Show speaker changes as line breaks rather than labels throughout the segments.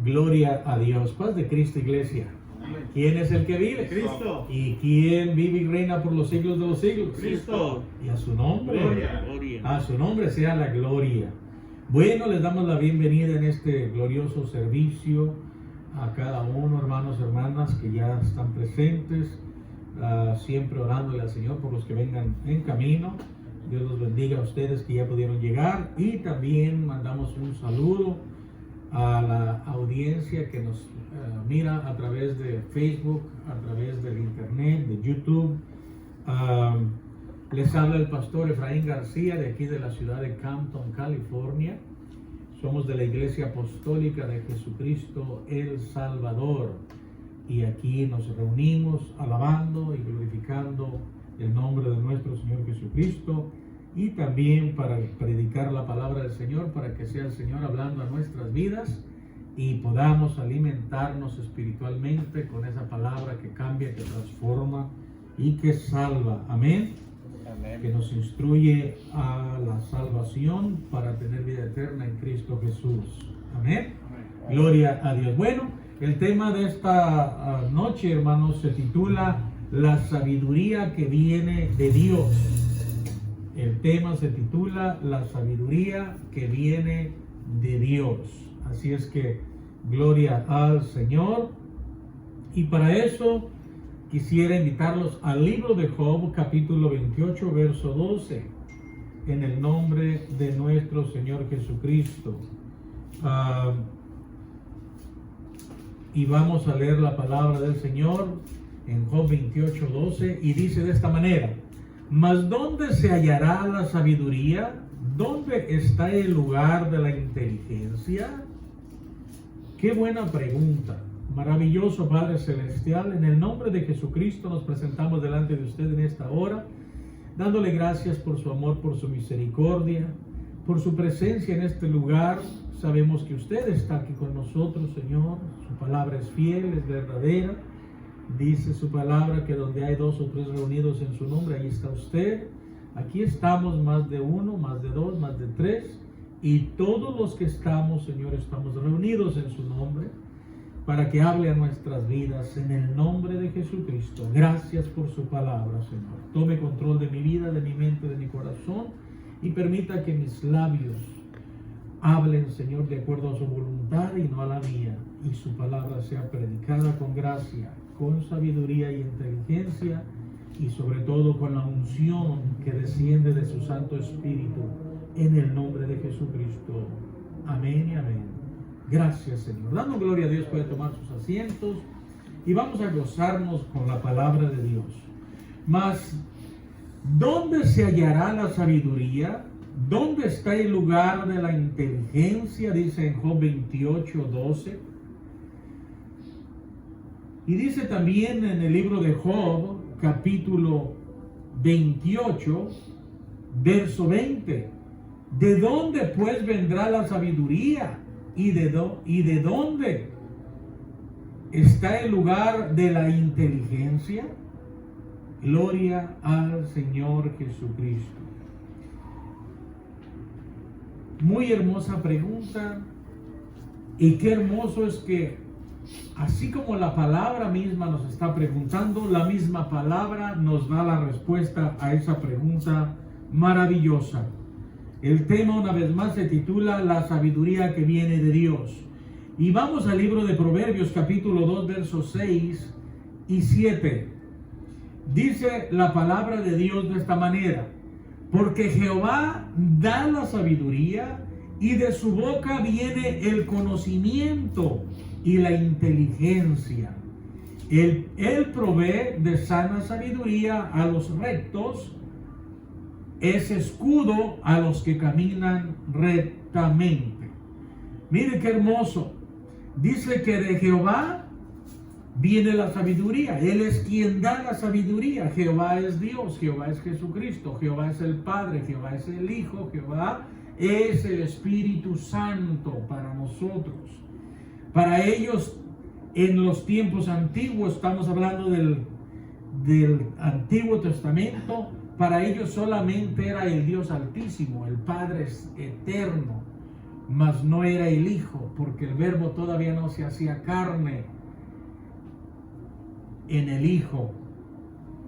Gloria a Dios. Paz de Cristo, iglesia. ¿Quién es el que vive?
Cristo.
¿Y quién vive y reina por los siglos de los siglos?
Cristo.
Y a su nombre.
Gloria.
A su nombre sea la gloria. Bueno, les damos la bienvenida en este glorioso servicio a cada uno, hermanos y hermanas que ya están presentes, siempre orándole al Señor por los que vengan en camino. Dios los bendiga a ustedes que ya pudieron llegar, y también mandamos un saludo a la audiencia que nos mira a través de Facebook, a través del internet, de YouTube. Les habla el pastor Efraín García de aquí de la ciudad de Campton, California. Somos de la Iglesia Apostólica de Jesucristo el Salvador, y aquí nos reunimos alabando y glorificando el nombre de nuestro Señor Jesucristo, y también para predicar la palabra del Señor, para que sea el Señor hablando a nuestras vidas y podamos alimentarnos espiritualmente con esa palabra que cambia, que transforma y que salva. Amén.
Amén.
Que nos instruye a la salvación para tener vida eterna en Cristo Jesús. Amén. Gloria a Dios. Bueno, el tema de esta noche, hermanos, se titula La sabiduría que viene de Dios. El tema se titula La sabiduría que viene de Dios. Así es que, gloria al Señor. Y para eso quisiera invitarlos al libro de Job, capítulo 28, verso 12, en el nombre de nuestro Señor Jesucristo. Y vamos a leer la palabra del Señor en Job 28, 12, y dice de esta manera: Mas ¿dónde se hallará la sabiduría? ¿Dónde está el lugar de la inteligencia? Qué buena pregunta. Maravilloso Padre Celestial, en el nombre de Jesucristo nos presentamos delante de usted en esta hora, dándole gracias por su amor, por su misericordia, por su presencia en este lugar. Sabemos que usted está aquí con nosotros, Señor. Su palabra es fiel, es verdadera. Dice su palabra que donde hay dos o tres reunidos en su nombre, ahí está usted. Aquí estamos más de uno, más de dos, más de tres, y todos los que estamos, Señor, estamos reunidos en su nombre, para que hable a nuestras vidas en el nombre de Jesucristo. Gracias por su palabra, Señor. Tome control de mi vida, de mi mente, de mi corazón, y permita que mis labios hablen, Señor, de acuerdo a su voluntad y no a la mía, y su palabra sea predicada con gracia, con sabiduría y inteligencia, y sobre todo con la unción que desciende de su Santo Espíritu, en el nombre de Jesucristo. Amén y amén. Gracias, Señor. Dando gloria a Dios, puede tomar sus asientos y vamos a gozarnos con la palabra de Dios. Mas, ¿dónde se hallará la sabiduría? ¿Dónde está el lugar de la inteligencia? Dice en Job 28, 12. Y dice también en el libro de Job, capítulo 28, verso 20. ¿De dónde pues vendrá la sabiduría? ¿Y de dónde está el lugar de la inteligencia? Gloria al Señor Jesucristo. Muy hermosa pregunta, y qué hermoso es que así como la palabra misma nos está preguntando, la misma palabra nos da la respuesta a esa pregunta maravillosa. El tema una vez más se titula La sabiduría que viene de Dios. Y vamos al libro de Proverbios capítulo 2 versos 6 y 7. Dice la palabra de Dios de esta manera: Porque Jehová da la sabiduría, y de su boca viene el conocimiento y la inteligencia. Él provee de sana sabiduría a los rectos, es escudo a los que caminan rectamente. Mire qué hermoso. Dice que de Jehová viene la sabiduría. Él es quien da la sabiduría. Jehová es Dios, Jehová es Jesucristo, Jehová es el Padre, Jehová es el Hijo, Jehová es el Espíritu Santo para nosotros. Para ellos, en los tiempos antiguos, estamos hablando del Antiguo Testamento, para ellos solamente era el Dios Altísimo, el Padre eterno, mas no era el Hijo, porque el Verbo todavía no se hacía carne en el Hijo,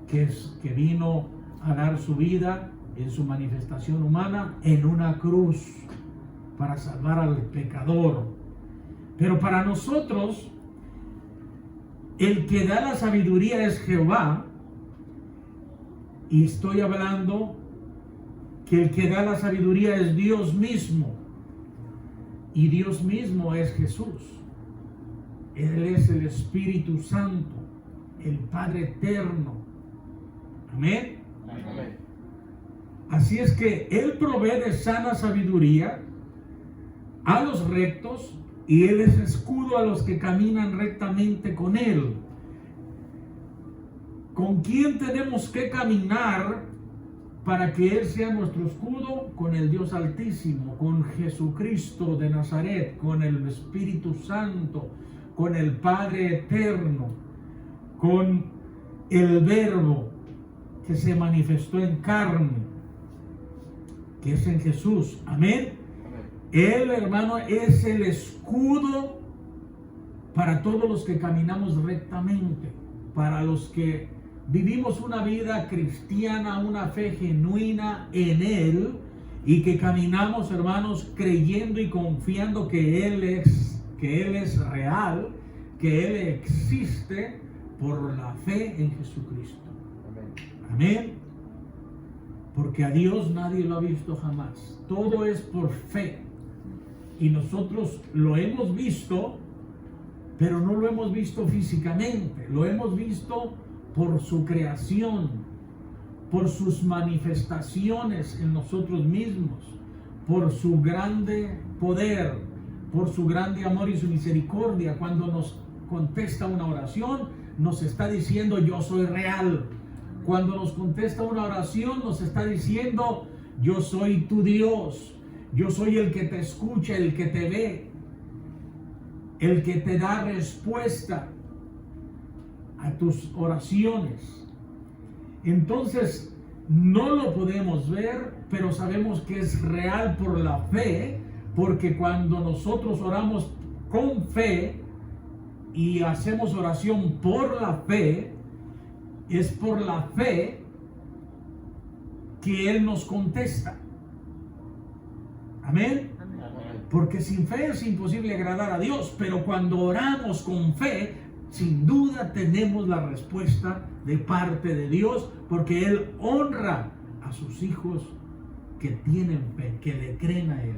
que vino a dar su vida en su manifestación humana en una cruz para salvar al pecador. Pero para nosotros, el que da la sabiduría es Jehová, y estoy hablando que el que da la sabiduría es Dios mismo, y Dios mismo es Jesús. Él es el Espíritu Santo, el Padre eterno. Amén.
Amén.
Así es que Él provee de sana sabiduría a los rectos, y Él es escudo a los que caminan rectamente con Él. ¿Con quién tenemos que caminar para que Él sea nuestro escudo? Con el Dios Altísimo, con Jesucristo de Nazaret, con el Espíritu Santo, con el Padre eterno, con el Verbo que se manifestó en carne, que es en Jesús. Amén. Él, hermano, es el escudo para todos los que caminamos rectamente, para los que vivimos una vida cristiana, una fe genuina en Él, y que caminamos, hermanos, creyendo y confiando que Él es real, que Él existe por la fe en Jesucristo. Amén. Porque a Dios nadie lo ha visto jamás. Todo es por fe. Y nosotros lo hemos visto, pero no lo hemos visto físicamente. Lo hemos visto por su creación, por sus manifestaciones en nosotros mismos, por su grande poder, por su grande amor y su misericordia. Cuando nos contesta una oración, nos está diciendo: yo soy real. Cuando nos contesta una oración, nos está diciendo: yo soy tu Dios. Yo soy el que te escucha, el que te ve, el que te da respuesta a tus oraciones. Entonces, no lo podemos ver, pero sabemos que es real por la fe, porque cuando nosotros oramos con fe y hacemos oración por la fe, es por la fe que Él nos contesta. Amén. Porque sin fe es imposible agradar a Dios, pero cuando oramos con fe, sin duda tenemos la respuesta de parte de Dios, porque Él honra a sus hijos que tienen fe, que le creen a Él,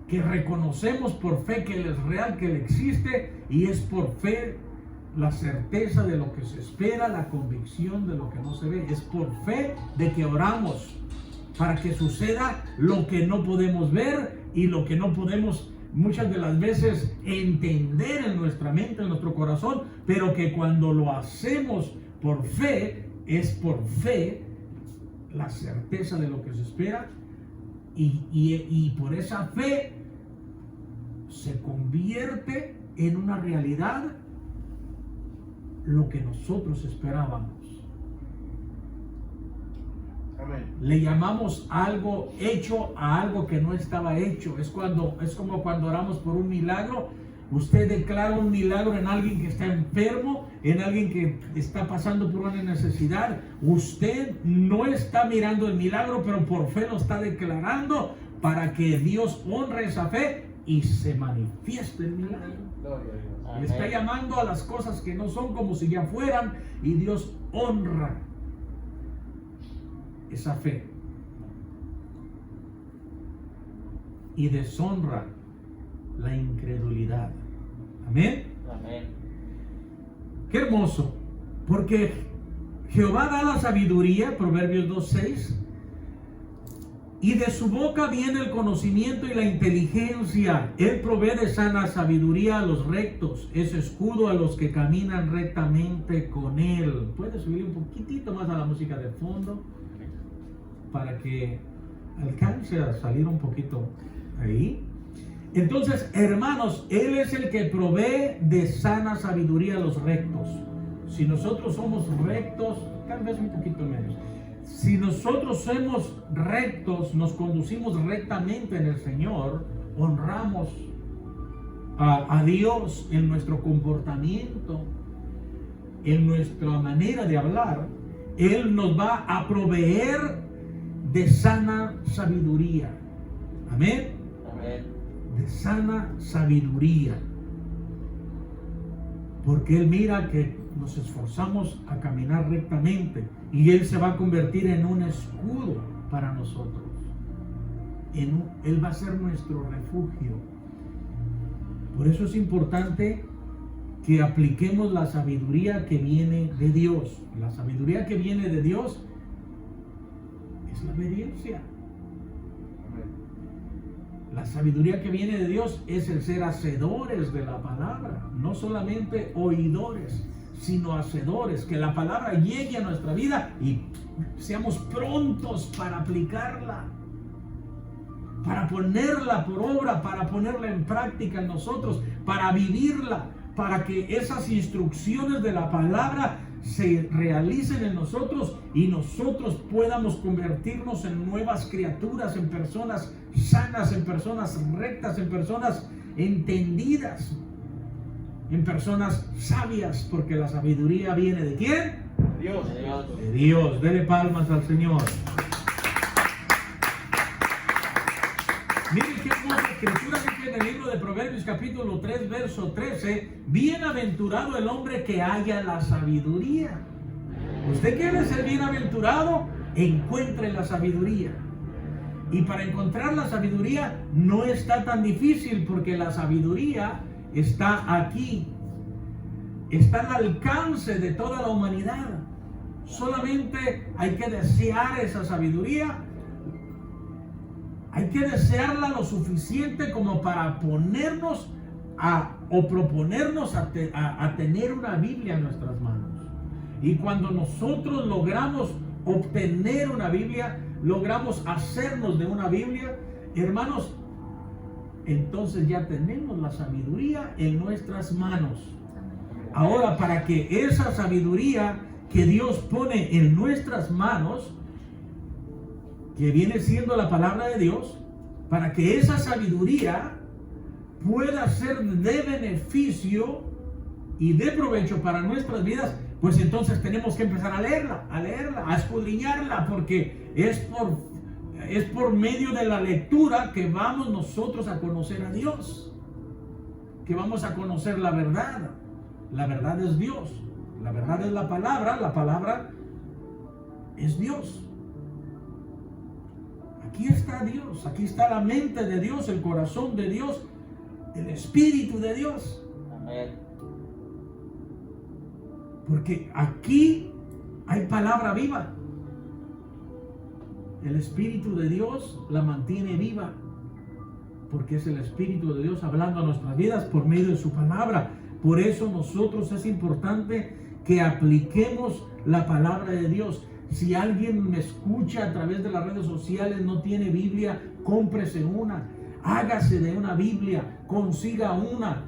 que reconocemos por fe que Él es real, que Él existe, y es por fe la certeza de lo que se espera, la convicción de lo que no se ve. Es por fe de que oramos para que suceda lo que no podemos ver y lo que no podemos muchas de las veces entender en nuestra mente, en nuestro corazón, pero que cuando lo hacemos por fe, es por fe la certeza de lo que se espera, y por esa fe se convierte en una realidad lo que nosotros esperábamos.
Amén.
Le llamamos algo hecho a algo que no estaba hecho. Es como cuando oramos por un milagro. Usted declara un milagro en alguien que está enfermo, en alguien que está pasando por una necesidad. Usted no está mirando el milagro, pero por fe lo está declarando para que Dios honre esa fe y se manifieste el milagro.
Gloria a Dios.
Le está llamando a las cosas que no son como si ya fueran, y Dios honra esa fe y deshonra la incredulidad. Amén.
Amén.
Qué hermoso, porque Jehová da la sabiduría, Proverbios 2:6, y de su boca viene el conocimiento y la inteligencia. Él provee de sana sabiduría a los rectos, es escudo a los que caminan rectamente con Él. Puedes subir un poquitito más a la música de fondo para que alcance a salir un poquito ahí. Entonces, hermanos, Él es el que provee de sana sabiduría a los rectos. Si nosotros somos rectos, tal vez un poquito menos. si nosotros somos rectos, nos conducimos rectamente en el Señor, honramos a Dios en nuestro comportamiento, en nuestra manera de hablar, Él nos va a proveer de sana sabiduría. Amén.
Amén.
De sana sabiduría. Porque Él mira que nos esforzamos a caminar rectamente y Él se va a convertir en un escudo para nosotros. Él va a ser nuestro refugio. Por eso es importante que apliquemos la sabiduría que viene de Dios. La sabiduría que viene de Dios es la obediencia. La sabiduría que viene de Dios es el ser hacedores de la palabra, no solamente oidores, sino hacedores, que la palabra llegue a nuestra vida y seamos prontos para aplicarla, para ponerla por obra, para ponerla en práctica en nosotros, para vivirla, para que esas instrucciones de la palabra se realicen en nosotros y nosotros podamos convertirnos en nuevas criaturas, en personas sanas, en personas rectas, en personas entendidas, en personas sabias, porque la sabiduría viene ¿de quién?
Dios.
De Dios. Dele palmas al Señor. Miren qué hermosa escritura dice en el libro de Proverbios capítulo 3 verso 13: bienaventurado el hombre que halla la sabiduría. ¿Usted quiere ser bienaventurado? Encuentre la sabiduría. Y para encontrar la sabiduría no está tan difícil, porque la sabiduría está aquí, está al alcance de toda la humanidad. Solamente hay que desear esa sabiduría. Hay que desearla lo suficiente como para ponernos o proponernos a tener una Biblia en nuestras manos. Y cuando nosotros logramos obtener una Biblia, logramos hacernos de una Biblia, hermanos, entonces ya tenemos la sabiduría en nuestras manos. Ahora, para que esa sabiduría que Dios pone en nuestras manos, que viene siendo la palabra de Dios, para que esa sabiduría pueda ser de beneficio y de provecho para nuestras vidas, pues entonces tenemos que empezar a leerla, a escudriñarla, porque es por medio de la lectura que vamos nosotros a conocer a Dios, que vamos a conocer la verdad. La verdad es Dios, la verdad es la palabra es Dios. Aquí está Dios, aquí está la mente de Dios, el corazón de Dios, el Espíritu de Dios.
Amén.
Porque aquí hay palabra viva. El Espíritu de Dios la mantiene viva, porque es el Espíritu de Dios hablando a nuestras vidas por medio de su palabra. Por eso nosotros es importante que apliquemos la palabra de Dios. Si alguien me escucha a través de las redes sociales, no tiene Biblia, cómprese una, hágase de una Biblia, consiga una,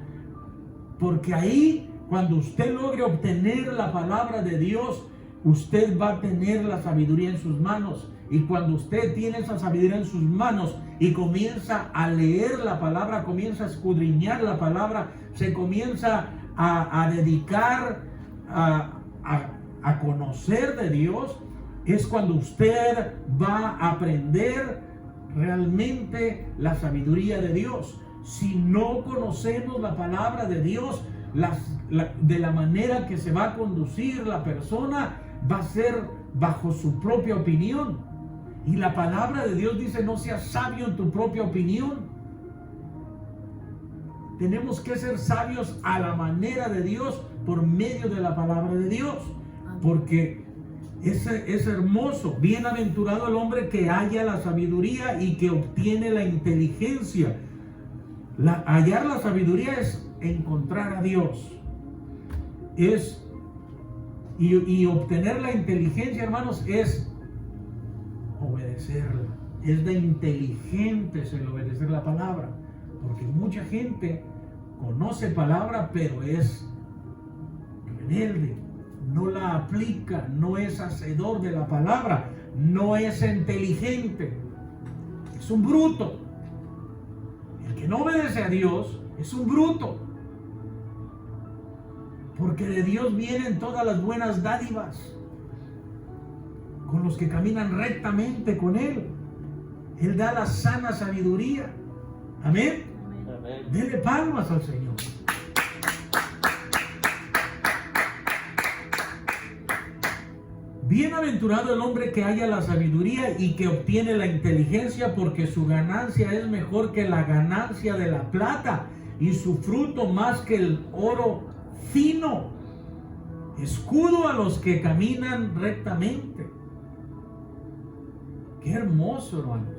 porque ahí, cuando usted logre obtener la palabra de Dios, usted va a tener la sabiduría en sus manos. Y cuando usted tiene esa sabiduría en sus manos y comienza a leer la palabra, comienza a escudriñar la palabra, se comienza a dedicar a conocer de Dios, es cuando usted va a aprender realmente la sabiduría de Dios. Si no conocemos la palabra de Dios, de la manera que se va a conducir la persona va a ser bajo su propia opinión. Y la palabra de Dios dice: no seas sabio en tu propia opinión. Tenemos que ser sabios a la manera de Dios por medio de la palabra de Dios, porque es hermoso. Bienaventurado el hombre que halla la sabiduría y que obtiene la inteligencia. Hallar la sabiduría es encontrar a Dios. Y obtener la inteligencia, hermanos, es obedecerla. Es de inteligentes el obedecer la palabra, porque mucha gente conoce palabra pero es rebelde, no la aplica, no es hacedor de la palabra, no es inteligente, es un bruto. El que no obedece a Dios es un bruto. Porque de Dios vienen todas las buenas dádivas con los que caminan rectamente con Él. Él da la sana sabiduría. Amén.
Amén.
Dele palmas al Señor. Bienaventurado el hombre que halla la sabiduría y que obtiene la inteligencia, porque su ganancia es mejor que la ganancia de la plata y su fruto más que el oro fino. Escudo a los que caminan rectamente. Qué hermoso, hermanos.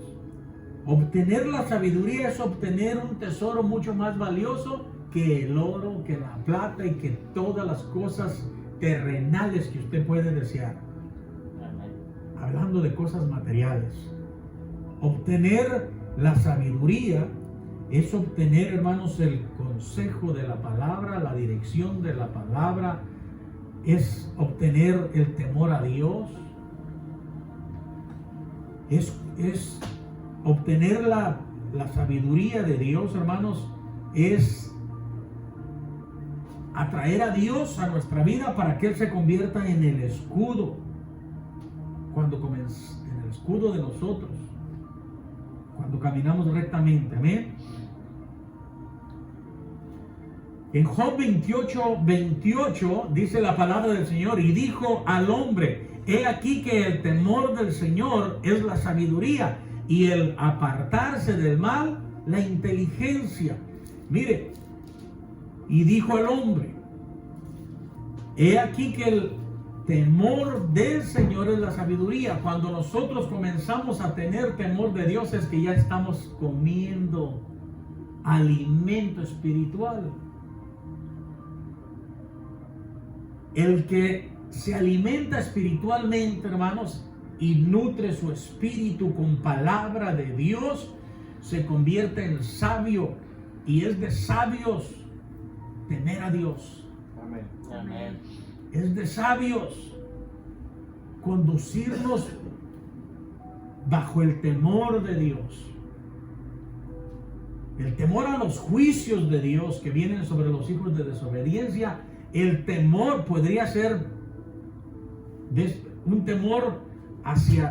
Obtener la sabiduría es obtener un tesoro mucho más valioso que el oro, que la plata y que todas las cosas terrenales que usted puede desear.
Amén.
Hablando de cosas materiales. Obtener la sabiduría es obtener, hermanos, el consejo de la palabra, la dirección de la palabra, es obtener el temor a Dios, es obtener la sabiduría de Dios, hermanos, es atraer a Dios a nuestra vida para que Él se convierta en el escudo, en el escudo de nosotros, cuando caminamos rectamente. Amén. En Job 28 dice la palabra del Señor: y dijo al hombre, he aquí que el temor del Señor es la sabiduría, y el apartarse del mal, la inteligencia. Mire, y dijo al hombre, he aquí que el temor del Señor es la sabiduría. Cuando nosotros comenzamos a tener temor de Dios, es que ya estamos comiendo alimento espiritual. El que se alimenta espiritualmente, hermanos, y nutre su espíritu con palabra de Dios, se convierte en sabio, y es de sabios temer a Dios.
Amén.
Amén.
Es de sabios conducirnos bajo el temor de Dios. El temor a los juicios de Dios que vienen sobre los hijos de desobediencia. El temor podría ser un temor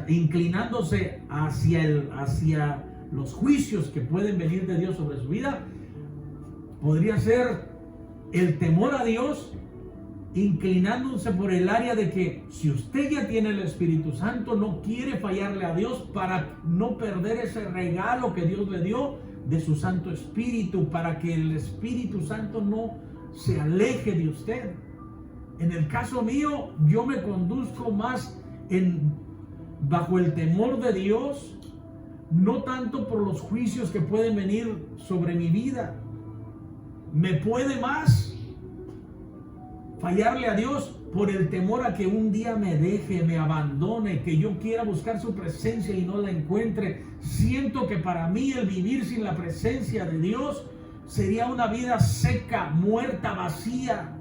inclinándose hacia los juicios que pueden venir de Dios sobre su vida. Podría ser el temor a Dios inclinándose por el área de que si usted ya tiene el Espíritu Santo, no quiere fallarle a Dios para no perder ese regalo que Dios le dio de su Santo Espíritu, para que el Espíritu Santo no se aleje de usted. En el caso mío, yo me conduzco más bajo el temor de Dios, no tanto por los juicios que pueden venir sobre mi vida. Me puede más fallarle a Dios por el temor a que un día me deje, me abandone, que yo quiera buscar su presencia y no la encuentre. Siento que para mí el vivir sin la presencia de Dios sería una vida seca, muerta, vacía,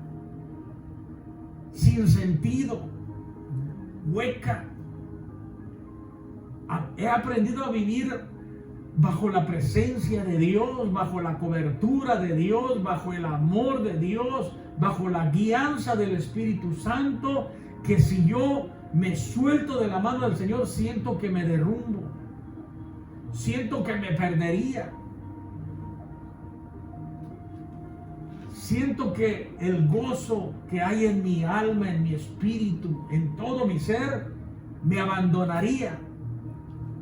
sin sentido, hueca. He aprendido a vivir bajo la presencia de Dios, bajo la cobertura de Dios, bajo el amor de Dios, bajo la guianza del Espíritu Santo, que si yo me suelto de la mano del Señor, siento que me derrumbo, siento que me perdería. Siento que el gozo que hay en mi alma, en mi espíritu, en todo mi ser, me abandonaría.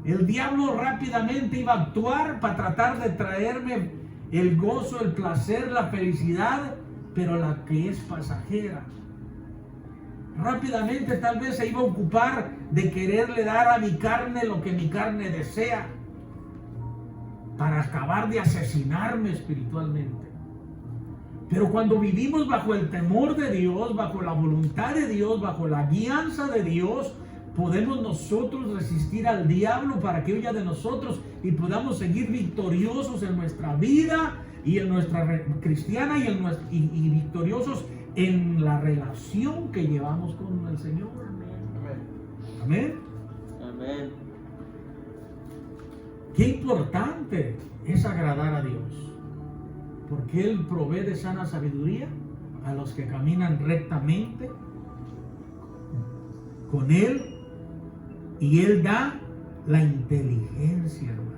El diablo rápidamente iba a actuar para tratar de traerme el gozo, el placer, la felicidad, pero la que es pasajera. Rápidamente tal vez se iba a ocupar de quererle dar a mi carne lo que mi carne desea, para acabar de asesinarme espiritualmente. Pero cuando vivimos bajo el temor de Dios, bajo la voluntad de Dios, bajo la guianza de Dios, podemos nosotros resistir al diablo para que huya de nosotros y podamos seguir victoriosos en nuestra vida y en nuestra cristiana y victoriosos en la relación que llevamos con el Señor.
Amén.
Amén.
Amén. Amén.
Qué importante es agradar a Dios, porque Él provee de sana sabiduría a los que caminan rectamente con Él, y Él da la inteligencia, hermanos.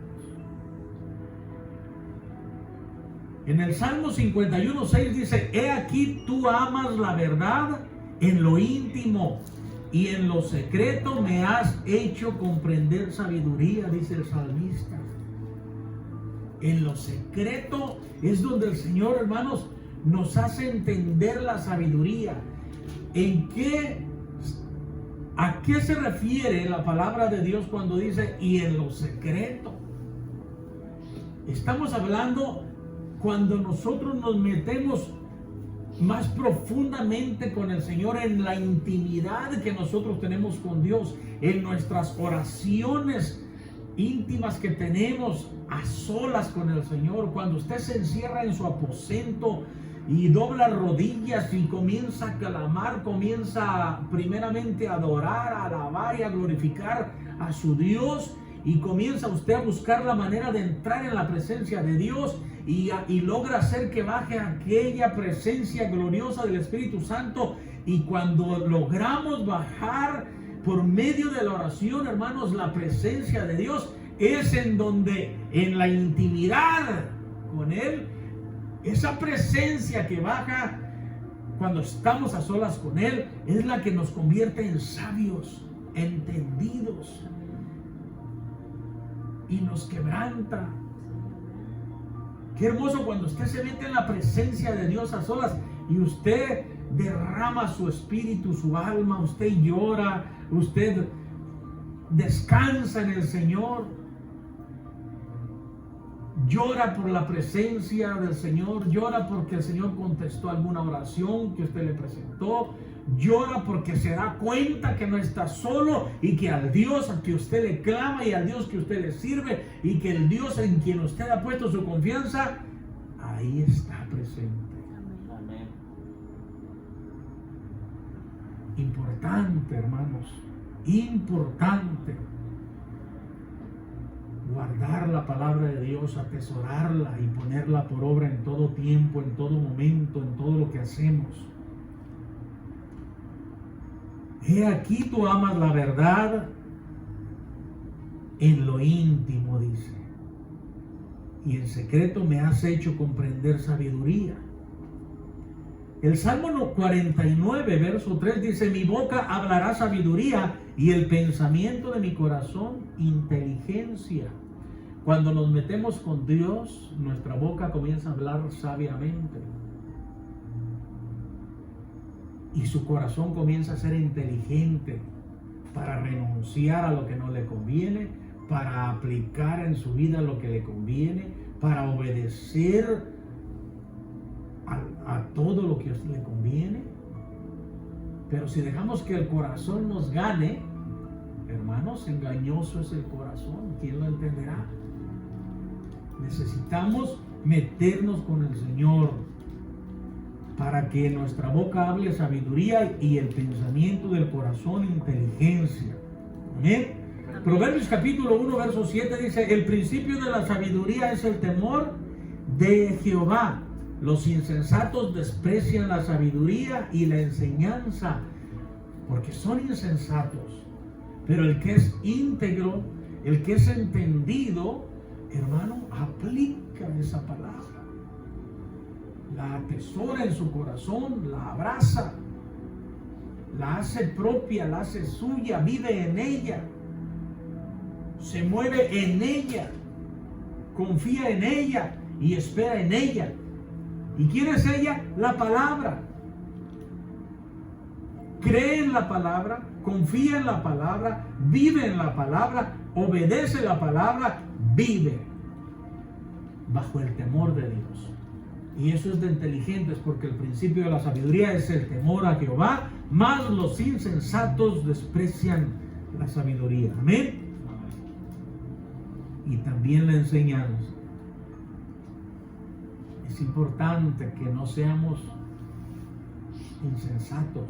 En el Salmo 51:6 dice: he aquí tú amas la verdad en lo íntimo, y en lo secreto me has hecho comprender sabiduría, dice el salmista. En lo secreto es donde el Señor, hermanos, nos hace entender la sabiduría. ¿A qué se refiere la palabra de Dios cuando dice y en lo secreto? Estamos hablando cuando nosotros nos metemos más profundamente con el Señor, en la intimidad que nosotros tenemos con Dios, en nuestras oraciones íntimas que tenemos a solas con el Señor. Cuando usted se encierra en su aposento y dobla rodillas y comienza a clamar, comienza primeramente a adorar, a alabar y a glorificar a su Dios, y comienza usted a buscar la manera de entrar en la presencia de Dios, y logra hacer que baje aquella presencia gloriosa del Espíritu Santo. Y cuando logramos bajar por medio de la oración, hermanos, la presencia de Dios, es en donde, en la intimidad con Él, esa presencia que baja cuando estamos a solas con Él, es la que nos convierte en sabios, entendidos, y nos quebranta. Qué hermoso cuando usted se mete en la presencia de Dios a solas y usted derrama su espíritu, su alma, usted llora, usted descansa en el Señor, llora por la presencia del Señor, llora porque el Señor contestó alguna oración que usted le presentó, llora porque se da cuenta que no está solo, y que al Dios a que usted le clama y al Dios que usted le sirve, y que el Dios en quien usted ha puesto su confianza, ahí está presente.
Amén.
Importante, hermanos, importante guardar la palabra de Dios, atesorarla y ponerla por obra en todo tiempo, en todo momento, en todo lo que hacemos. He aquí tú amas la verdad en lo íntimo, dice, y en secreto me has hecho comprender sabiduría. El Salmo 49, verso 3 dice: mi boca hablará sabiduría y el pensamiento de mi corazón inteligencia. Cuando nos metemos con Dios, nuestra boca comienza a hablar sabiamente, y su corazón comienza a ser inteligente para renunciar a lo que no le conviene, para aplicar en su vida lo que le conviene, para obedecer a todo lo que le conviene. Pero si dejamos que el corazón nos gane, hermanos, engañoso es el corazón. ¿Quién lo entenderá? Necesitamos meternos con el Señor para que nuestra boca hable sabiduría y el pensamiento del corazón inteligencia. Amén. Proverbios capítulo 1, verso 7 dice: el principio de la sabiduría es el temor de Jehová. Los insensatos desprecian la sabiduría y la enseñanza, porque son insensatos. Pero el que es íntegro, el que es entendido, hermano, aplica esa palabra, la atesora en su corazón, la abraza, la hace propia, la hace suya, vive en ella, se mueve en ella, confía en ella y espera en ella. ¿Y quién es ella? La palabra. Cree en la palabra, confía en la palabra, vive en la palabra, obedece la palabra, vive bajo el temor de Dios. Y eso es de inteligentes, porque el principio de la sabiduría es el temor a Jehová, mas los insensatos desprecian la sabiduría. Amén. Y también la enseñanza. Es importante que no seamos insensatos,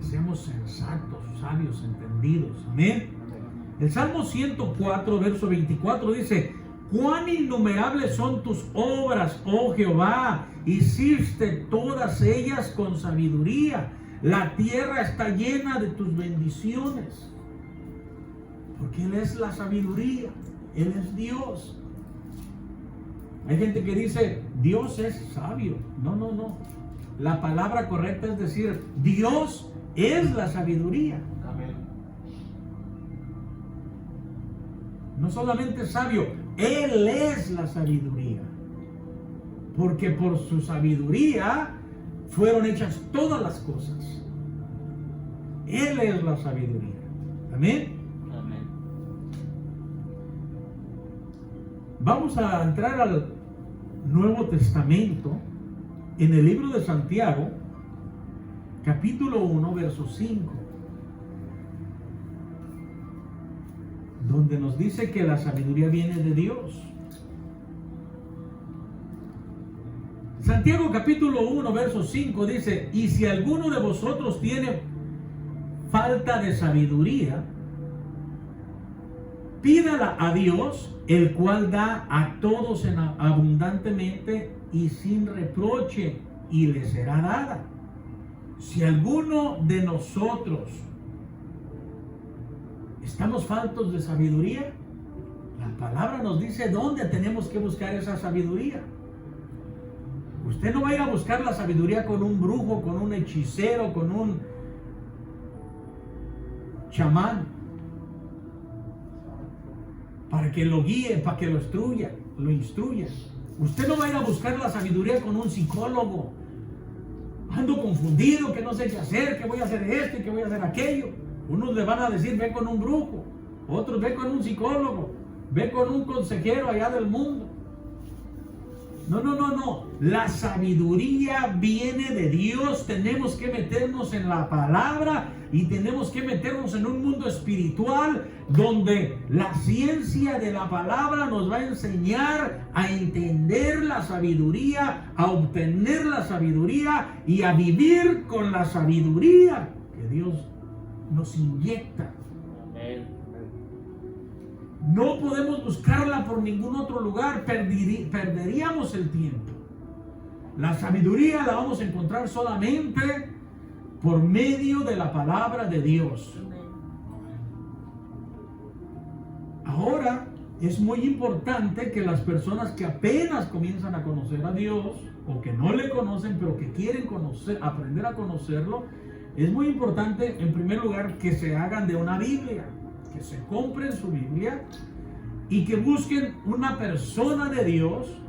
que seamos sensatos, sabios, entendidos. Amén. El Salmo 104, verso 24 dice: cuán innumerables son tus obras, oh Jehová, hiciste todas ellas con sabiduría. La tierra está llena de tus bendiciones. Porque Él es la sabiduría, Él es Dios. Hay gente que dice, Dios es sabio. No, no, no. La palabra correcta es decir, Dios es la sabiduría.
Amén.
No solamente sabio, Él es la sabiduría. Porque por su sabiduría fueron hechas todas las cosas. Él es la sabiduría. Amén.
Amén.
Vamos a entrar al Nuevo Testamento en el libro de Santiago, capítulo 1, verso 5, donde nos dice que la sabiduría viene de Dios. Santiago capítulo 1, verso 5 dice: y si alguno de vosotros tiene falta de sabiduría, pídala a Dios, el cual da a todos abundantemente y sin reproche, y le será dada. Si alguno de nosotros estamos faltos de sabiduría, la palabra nos dice dónde tenemos que buscar esa sabiduría. Usted no va a ir a buscar la sabiduría con un brujo, con un hechicero, con un chamán, para que lo guíe, para que lo instruya. Usted no va a ir a buscar la sabiduría con un psicólogo. Ando confundido, que no sé qué hacer, que voy a hacer esto y que voy a hacer aquello. Unos le van a decir, ve con un brujo. Otros, ve con un psicólogo. Ve con un consejero allá del mundo. No, no, no, no. La sabiduría viene de Dios. Tenemos que meternos en la palabra y tenemos que meternos en un mundo espiritual donde la ciencia de la palabra nos va a enseñar a entender la sabiduría, a obtener la sabiduría y a vivir con la sabiduría que Dios nos inyecta.
Amén.
No podemos buscarla por ningún otro lugar, perderíamos el tiempo. La sabiduría la vamos a encontrar solamente por medio de la palabra de Dios. Ahora es muy importante que las personas que apenas comienzan a conocer a Dios o que no le conocen pero que quieren aprender a conocerlo, es muy importante en primer lugar que se hagan de una Biblia, que se compren su Biblia y que busquen una persona de Dios,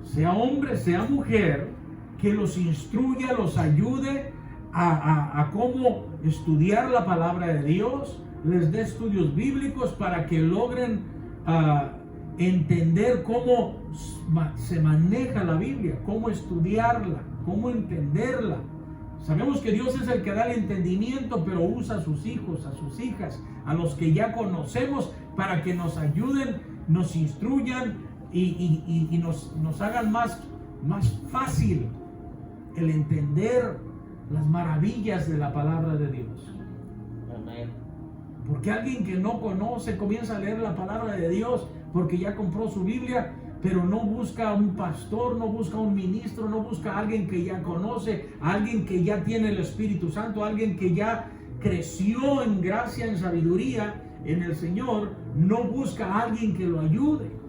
sea hombre, sea mujer, que los instruya, los ayude a cómo estudiar la palabra de Dios, les dé estudios bíblicos para que logren entender cómo se maneja la Biblia, cómo estudiarla, cómo entenderla. Sabemos que Dios es el que da el entendimiento, pero usa a sus hijos, a sus hijas, a los que ya conocemos, para que nos ayuden, nos instruyan y nos hagan más fácil el entender las maravillas de la palabra de Dios.
Amén.
Porque alguien que no conoce comienza a leer la palabra de Dios porque ya compró su Biblia, pero no busca a un pastor, no busca a un ministro, no busca a alguien que ya conoce, a alguien que ya tiene el Espíritu Santo, a alguien que ya creció en gracia, en sabiduría en el Señor, no busca a alguien que lo ayude.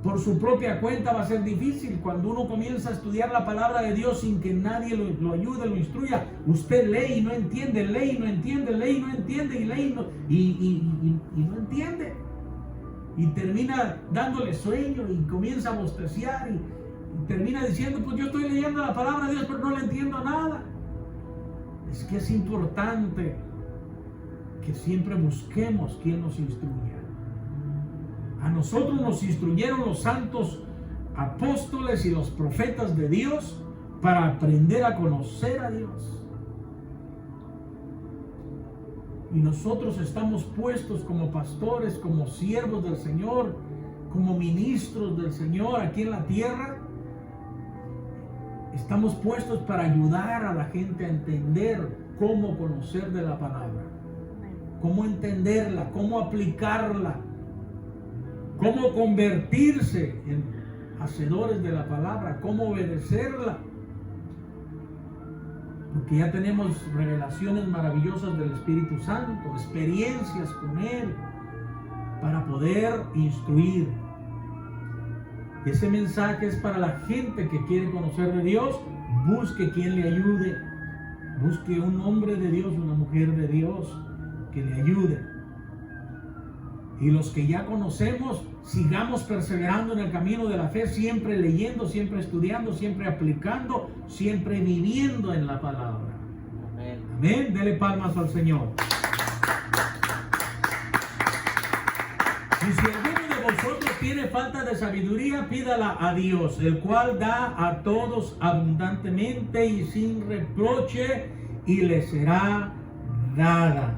Por su propia cuenta va a ser difícil. Cuando uno comienza a estudiar la palabra de Dios sin que nadie lo ayude, lo instruya, usted lee y no entiende, lee y no entiende, lee y no entiende, y lee y no entiende. Y termina dándole sueño y comienza a bosteciar y termina diciendo, pues yo estoy leyendo la palabra de Dios pero no le entiendo nada. Es que es importante que siempre busquemos quien nos instruya. A nosotros nos instruyeron los santos apóstoles y los profetas de Dios para aprender a conocer a Dios. Y nosotros estamos puestos como pastores, como siervos del Señor, como ministros del Señor aquí en la tierra, estamos puestos para ayudar a la gente a entender cómo conocer de la palabra, cómo entenderla, cómo aplicarla, cómo convertirse en hacedores de la palabra, cómo obedecerla. Porque ya tenemos revelaciones maravillosas del Espíritu Santo, experiencias con Él, para poder instruir. Y ese mensaje es para la gente que quiere conocer de Dios. Busque quien le ayude. Busque un hombre de Dios, una mujer de Dios que le ayude. Y los que ya conocemos, sigamos perseverando en el camino de la fe, siempre leyendo, siempre estudiando, siempre aplicando, siempre viviendo en la palabra.
Amén.
Amén. Dele palmas al Señor. Y si alguno de vosotros tiene falta de sabiduría, pídala a Dios, el cual da a todos abundantemente y sin reproche, y le será dada.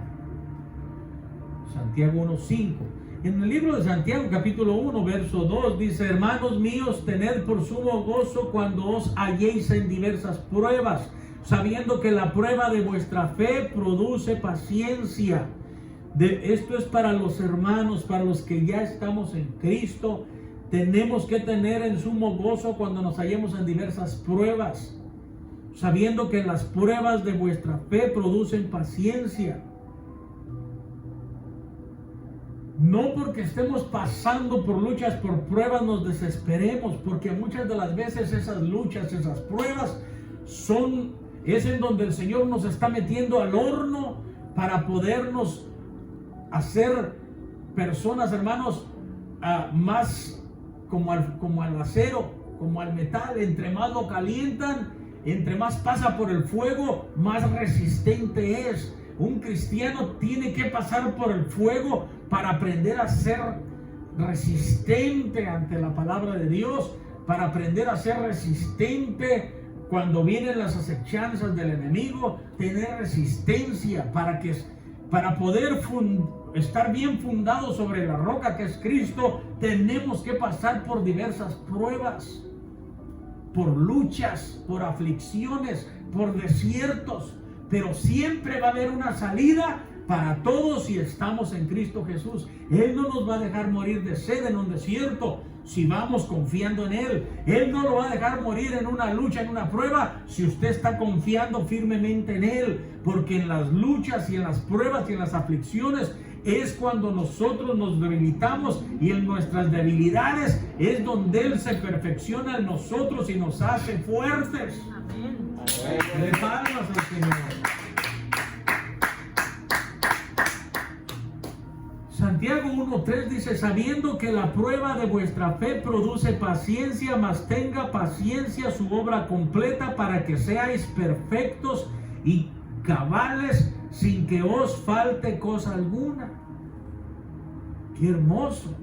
Santiago 1:5. En el libro de Santiago, capítulo 1, verso 2, dice: hermanos míos, tened por sumo gozo cuando os halléis en diversas pruebas, sabiendo que la prueba de vuestra fe produce paciencia. Esto es para los hermanos, para los que ya estamos en Cristo. Tenemos que tener en sumo gozo cuando nos hallemos en diversas pruebas, sabiendo que las pruebas de vuestra fe producen paciencia. No porque estemos pasando por luchas, por pruebas, nos desesperemos, porque muchas de las veces esas luchas, esas pruebas es en donde el Señor nos está metiendo al horno para podernos hacer personas, hermanos, más como al acero, como al metal. Entre más lo calientan, entre más pasa por el fuego, más resistente es. Un cristiano tiene que pasar por el fuego para aprender a ser resistente ante la palabra de Dios, para aprender a ser resistente cuando vienen las acechanzas del enemigo, tener resistencia para poder estar bien fundados sobre la roca que es Cristo. Tenemos que pasar por diversas pruebas, por luchas, por aflicciones, por desiertos, pero siempre va a haber una salida para todos si estamos en Cristo Jesús. Él no nos va a dejar morir de sed en un desierto si vamos confiando en Él. Él no lo va a dejar morir en una lucha, en una prueba, si usted está confiando firmemente en Él. Porque en las luchas y en las pruebas y en las aflicciones es cuando nosotros nos debilitamos, y en nuestras debilidades es donde Él se perfecciona en nosotros y nos hace fuertes.
Amén.
Le palmas al Señor. Santiago 1:3 dice: sabiendo que la prueba de vuestra fe produce paciencia, mas tenga paciencia su obra completa, para que seáis perfectos y cabales, sin que os falte cosa alguna. ¡Qué hermoso!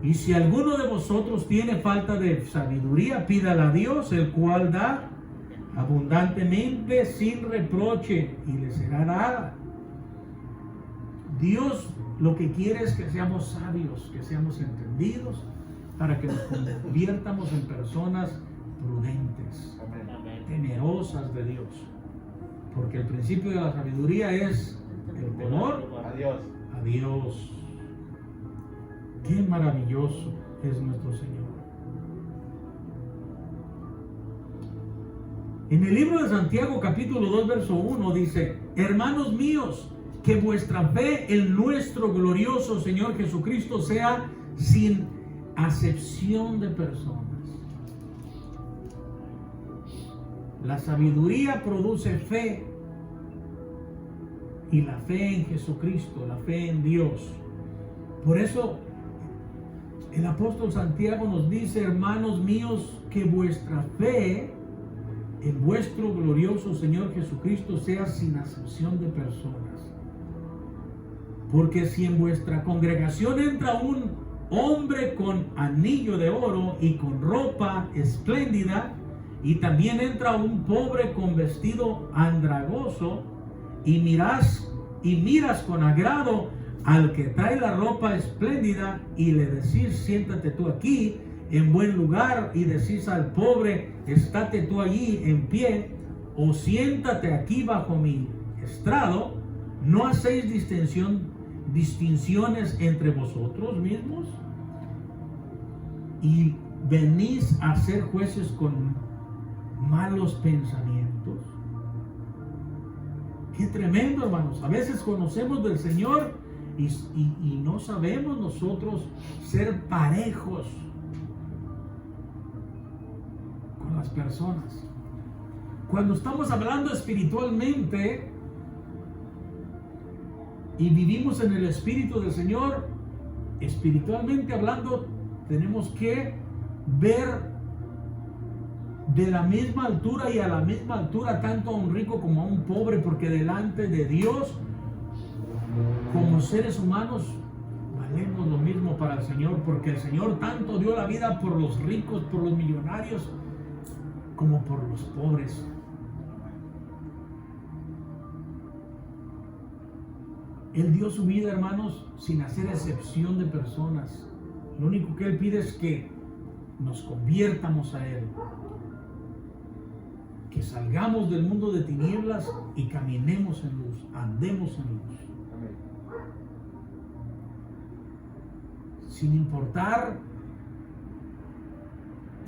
Y si alguno de vosotros tiene falta de sabiduría, pídala a Dios, el cual da abundantemente sin reproche, y le será dada. Dios lo que quiere es que seamos sabios, que seamos entendidos, para que nos convirtamos en personas prudentes,
Amén.
temerosas de Dios. Porque el principio de la sabiduría es el temor
Adiós.
a Dios. Qué maravilloso es nuestro Señor. En el libro de Santiago, capítulo 2, verso 1, dice: hermanos míos, que vuestra fe en nuestro glorioso Señor Jesucristo sea sin acepción de personas. La sabiduría produce fe, y la fe en Jesucristo, la fe en Dios. Por eso el apóstol Santiago nos dice: hermanos míos, que vuestra fe en vuestro glorioso Señor Jesucristo sea sin acepción de personas. Porque si en vuestra congregación entra un hombre con anillo de oro y con ropa espléndida, y también entra un pobre con vestido andrajoso, y miras con agrado al que trae la ropa espléndida, y le decís: siéntate tú aquí, en buen lugar y decís al pobre, estate tú allí en pie, o siéntate aquí bajo mi estrado, ¿no hacéis distinciones entre vosotros mismos? Y venís a ser jueces con malos pensamientos. Qué tremendo, hermanos. A veces conocemos del Señor y no sabemos nosotros ser parejos con las personas. Cuando estamos hablando espiritualmente y vivimos en el Espíritu del Señor, espiritualmente hablando, tenemos que ver de la misma altura y a la misma altura tanto a un rico como a un pobre, porque delante de Dios, como seres humanos, valemos lo mismo para el Señor, porque el Señor tanto dio la vida por los ricos, por los millonarios, como por los pobres. Él dio su vida, hermanos, sin hacer excepción de personas. Lo único que Él pide es que nos conviertamos a Él, que salgamos del mundo de tinieblas y caminemos en luz, andemos en luz.
Amén.
Sin importar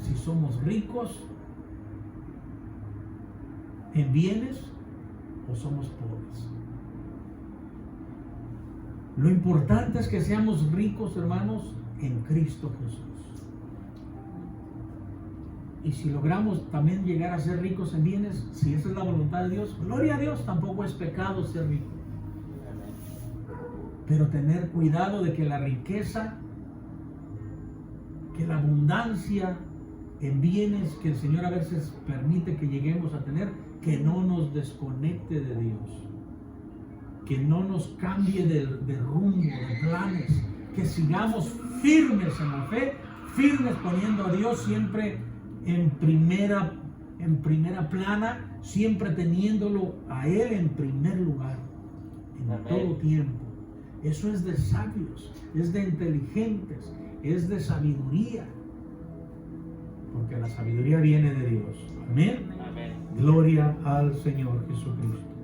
si somos ricos en bienes o somos pobres. Lo importante es que seamos ricos, hermanos, en Cristo Jesús. Y si logramos también llegar a ser ricos en bienes, si esa es la voluntad de Dios, gloria a Dios, tampoco es pecado ser rico. Pero tener cuidado de que la riqueza, que la abundancia en bienes que el Señor a veces permite que lleguemos a tener, que no nos desconecte de Dios, que no nos cambie de rumbo, de planes, que sigamos firmes en la fe, firmes poniendo a Dios siempre en primera plana, siempre teniéndolo a Él en primer lugar, en todo tiempo. Eso es de sabios, es de inteligentes, es de sabiduría, porque la sabiduría viene de Dios. Amén.
Amén.
Gloria al Señor Jesucristo.